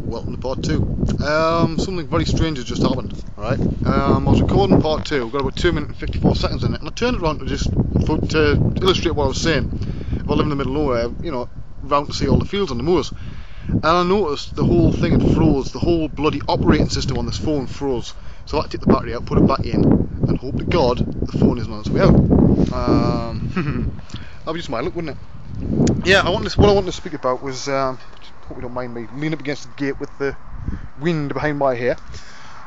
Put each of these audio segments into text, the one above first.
welcome to part 2. Something very strange has just happened, right? I was recording part 2, got about 2 minutes and 54 seconds in it, and I turned it around to illustrate what I was saying. If I live in the middle of nowhere, you know, round to see all the fields and the moors. And I noticed the whole thing had froze, the whole bloody operating system on this phone froze. So I had to take the battery out, put it back in, and hope to God the phone isn't on its way out. That'd be just my luck, wouldn't it? Yeah, what I wanted to speak about was, hope you don't mind me leaning up against the gate with the wind behind my hair,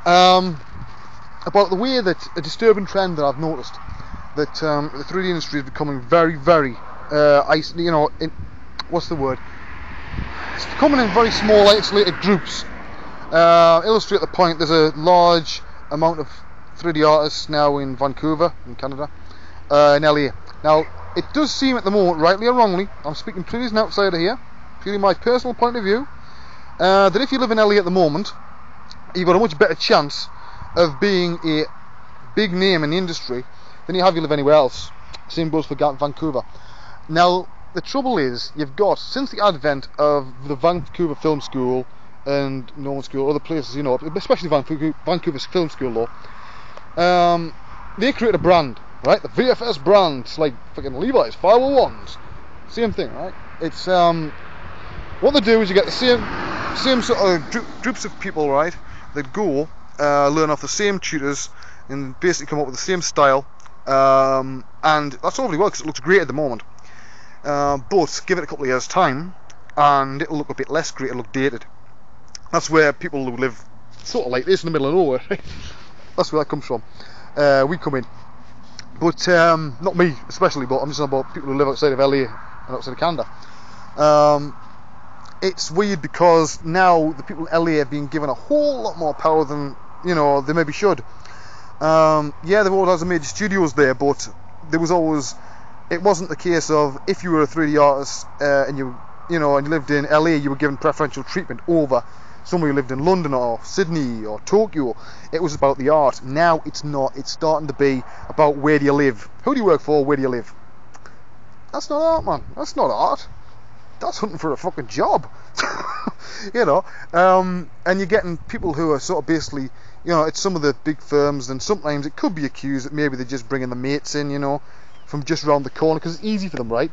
about the way that a disturbing trend that I've noticed, that the 3D industry is becoming very, very, what's the word? It's becoming in very small, isolated groups. Illustrate the point, there's a large amount of 3D artists now in Vancouver, in Canada, in LA. Now, it does seem at the moment, rightly or wrongly, I'm speaking purely as an outsider here, purely my personal point of view, that if you live in LA at the moment, you've got a much better chance of being a big name in the industry than you have if you live anywhere else. Same goes for Vancouver. Now, the trouble is, you've got, since the advent of the Vancouver Film School and Northern School, other places, you know, especially Vancouver's Film School though, they create a brand, right? The VFS brand. It's like fucking Levi's 501s, same thing, right? It's what they do is you get the same sort of groups of people, right, that go learn off the same tutors and basically come up with the same style, and that's all really well because it looks great at the moment, but give it a couple of years time and it'll look a bit less great, it'll look dated. That's where people who live sort of like this in the middle of nowhere, right? That's where that comes from. We come in, but not me especially, but I'm just talking about people who live outside of LA and outside of Canada. It's weird because now the people in LA are being given a whole lot more power than, you know, they maybe should. Yeah, they've always had some major studios there, but there was always, it wasn't the case of if you were a 3D artist and you lived in LA, you were given preferential treatment over somebody who lived in London or Sydney or Tokyo. It was about the art. Now it's not. It's starting to be about where do you live, who do you work for, where do you live. That's not art, man. That's not art. That's hunting for a fucking job. You know, and you're getting people who are sort of basically, you know, it's some of the big firms, and sometimes it could be accused that maybe they're just bringing the mates in, you know, from just around the corner, because it's easy for them, right?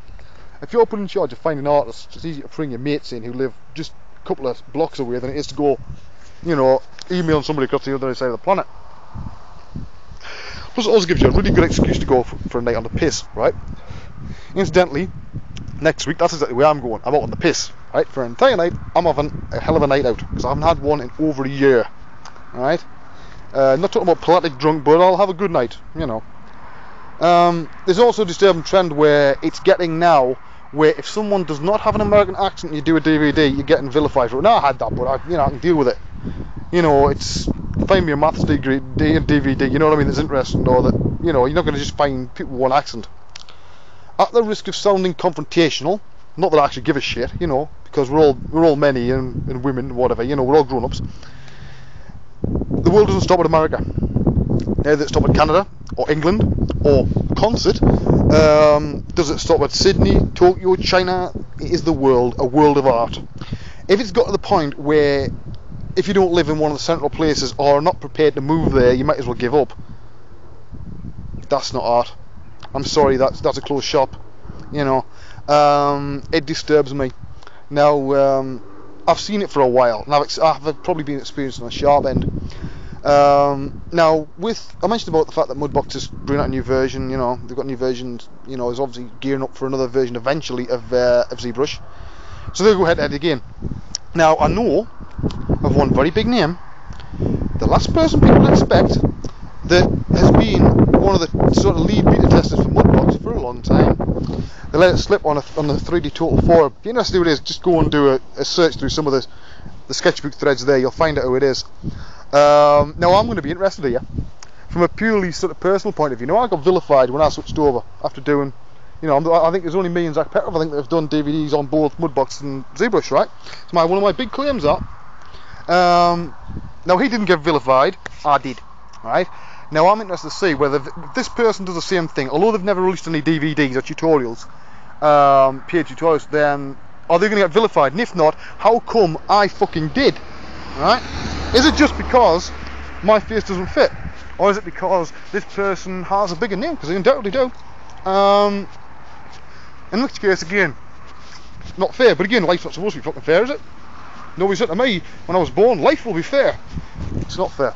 If you're put in charge of finding artists, it's easier to bring your mates in who live just a couple of blocks away than it is to go, you know, emailing somebody across the other side of the planet. Plus it also gives you a really good excuse to go for a night on the piss, right? Incidentally, next week, that's exactly where I'm going. I'm out on the piss, right? For an entire night, I'm having a hell of a night out, because I haven't had one in over a year, alright? Not talking about pelagic drunk, but I'll have a good night, you know. There's also a disturbing trend where it's getting now, where if someone does not have an American accent and you do a DVD, you're getting vilified for it. Now I had that, but I can deal with it. You know, it's, find me a maths degree DVD, you know what I mean, that's interesting, or that, you know, you're not going to just find people with one accent. At the risk of sounding confrontational, not that I actually give a shit, you know, because we're all many and women and whatever, you know, we're all grown-ups. The world doesn't stop at America. Neither it stop at Canada or England or concert. Does it stop at Sydney, Tokyo, China? It is the world, a world of art. If it's got to the point where if you don't live in one of the central places or are not prepared to move there, you might as well give up. That's not art. I'm sorry, that's a closed shop, you know. It disturbs me. Now, I've seen it for a while, and I've probably been experienced on the sharp end. Now, I mentioned about the fact that Mudbox is bringing out a new version, you know, they've got new versions, you know, is obviously gearing up for another version eventually of ZBrush. So they'll go head to head again. Now, I know of one very big name, the last person people expect, that has been one of the sort of lead beta testers for Mudbox for a long time. They let it slip on the 3D Total forum. If you're interested in who it is, just go and do a search through some of the sketchbook threads there, you'll find out who it is. Now I'm going to be interested here from a purely sort of personal point of view. Now I got vilified when I switched over after doing, you know, I think there's only me and Zach Petrov, I think, that have done DVDs on both Mudbox and ZBrush, right? So one of my big claims are, now he didn't get vilified, I did, right? Now I'm interested to see whether this person does the same thing, although they've never released any DVDs or tutorials, paid tutorials, then are they going to get vilified? And if not, how come I fucking did? right? Is it just because my face doesn't fit, or is it because this person has a bigger name? Because they undoubtedly do. In which case, again, not fair. But again, life's not supposed to be fucking fair, is it? Nobody said to me when I was born, life will be fair. It's not fair.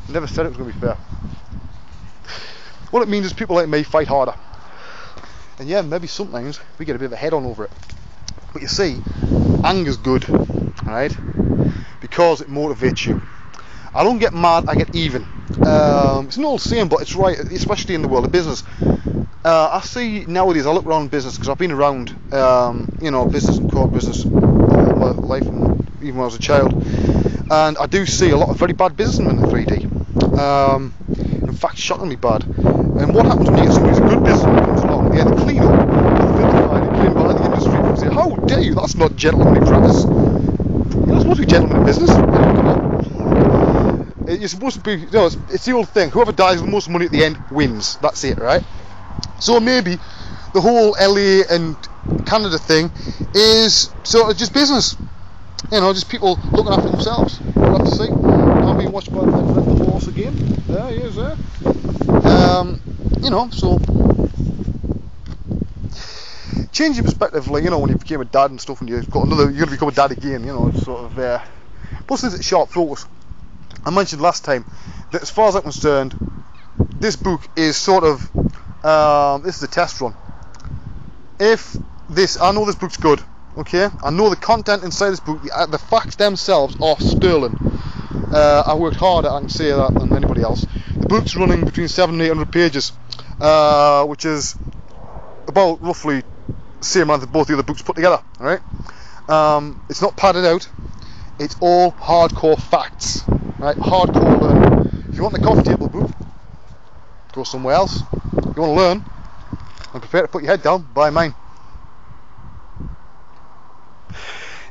I never said it was going to be fair. What it means is people like me fight harder. And yeah, maybe sometimes we get a bit of a head on over it. But you see, anger's good, right? Because it motivates you. I don't get mad, I get even. It's an old saying, but it's right, especially in the world of business. I see nowadays, I look around business, because I've been around, business and corporate business all my life, and even when I was a child. And I do see a lot of very bad businessmen in 3D. In fact, shockingly bad. And what happens when you get somebody who's a good businessman comes along, they either clean up, or vilify and clean by the industry and say, how dare you, that's not gentlemanly practice. You're not supposed to be gentleman in business. Come on. You're supposed to be, it's the old thing, whoever dies with the most money at the end wins. That's it, right? So maybe the whole LA and Canada thing is sort of just business. Just people looking after themselves. We'll have to see. I'm being watched by the horse again. There he is, there. So change your perspective, like, when you became a dad and stuff, and you're going to become a dad again, it's sort of, plus it's sharp focus. I mentioned last time that as far as I'm concerned, this book is sort of, this is a test run. I know this book's good, okay? I know the content inside this book, the facts themselves are sterling. I worked harder, I can say that, than anybody else. The book's running between 700 and 800 pages, which is about roughly the same amount that both the other books put together, right? It's not padded out, it's all hardcore facts, right? Hardcore learning. If you want the coffee table book, go somewhere else. If you want to learn and prepare to put your head down, buy mine.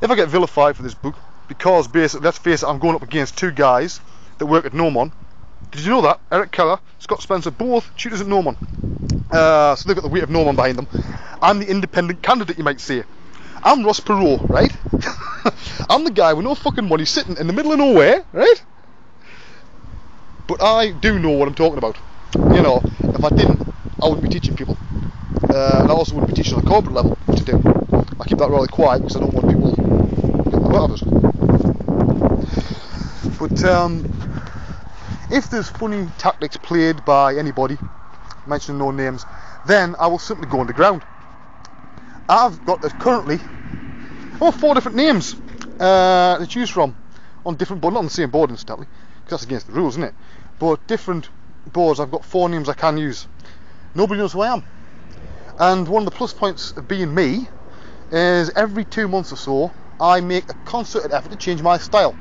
If I get vilified for this book, because basically, let's face it, I'm going up against two guys that work at Normon. Did you know that? Eric Keller, Scott Spencer, both tutors at Normon. So they've got the weight of Normon behind them. I'm the independent candidate, you might say. I'm Ross Perot, right? I'm the guy with no fucking money sitting in the middle of nowhere, right? But I do know what I'm talking about. If I didn't, I wouldn't be teaching people. And I also wouldn't be teaching on a corporate level, which I do. I keep that rather quiet because I don't want people getting the butt of it. But if there's funny tactics played by anybody, mentioning no names, then I will simply go underground. I've got currently 4 different names to choose from on different boards, not on the same board incidentally, because that's against the rules, isn't it? But different boards, I've got 4 names I can use. Nobody knows who I am. And one of the plus points of being me is every 2 months or so I make a concerted effort to change my style.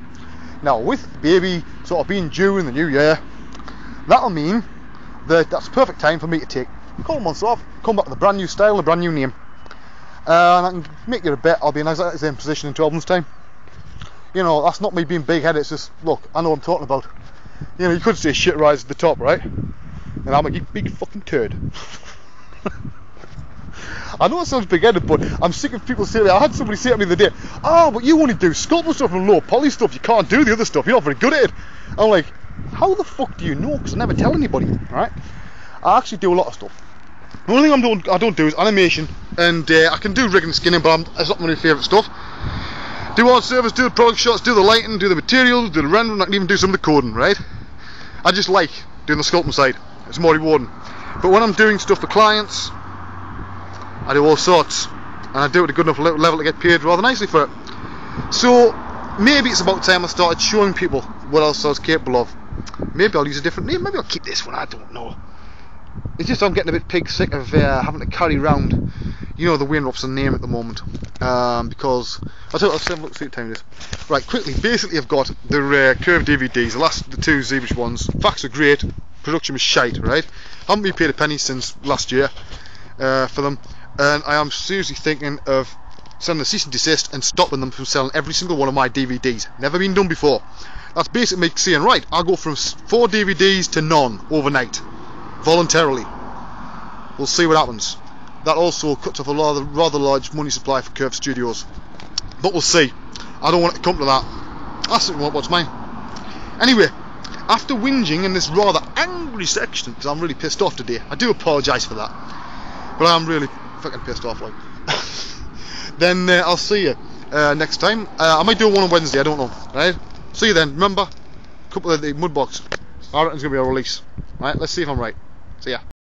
Now with baby sort of being due in the new year, that'll mean that that's perfect time for me to take a couple months off, come back with a brand new style, a brand new name. And I can make you a bet I'll be in exactly the same position in 12 months time. That's not me being big headed, it's just, look, I know what I'm talking about. You could say shit rises to the top, right? And I'm a big fucking turd. I know it sounds big headed, but I'm sick of people saying that. I had somebody say to me the other day, oh, but you only do sculpture stuff and low poly stuff, you can't do the other stuff, you're not very good at it. I'm like, how the fuck do you know? Because I never tell anybody, right? I actually do a lot of stuff. The only thing I don't do is animation, and I can do rigging and skinning, but it's not my favourite stuff. Do art service, do the product shots, do the lighting, do the materials, do the rendering, I can even do some of the coding, right? I just like doing the sculpting side, it's more rewarding. But when I'm doing stuff for clients, I do all sorts, and I do it at a good enough level to get paid rather nicely for it. So maybe it's about time I started showing people what else I was capable of. Maybe I'll use a different name, maybe I'll keep this one, I don't know. It's just I'm getting a bit pig sick of having to carry around, the Wayne Robson name at the moment. Because I'll tell you what, see what time it is. Right, quickly, basically I've got the curved DVDs, the 2 Zeebish ones. Facts are great, production was shite, right? Haven't been paid a penny since last year for them, and I am seriously thinking of sending a cease and desist and stopping them from selling every single one of my DVDs. Never been done before. That's basically me saying, right, I'll go from 4 DVDs to none overnight. Voluntarily. We'll see what happens. That also cuts off a rather large money supply for Curve Studios, but we'll see. I don't want it to come to that. That's what's mine. Anyway, after whinging in this rather angry section, because I'm really pissed off today, I do apologise for that, but I'm really fucking pissed off, like. Then I'll see you next time. I might do one on Wednesday, I don't know. Right? See you then. Remember, a couple of the Mudbox. I reckon it's going to be a release. Right? Let's see if I'm right. See ya.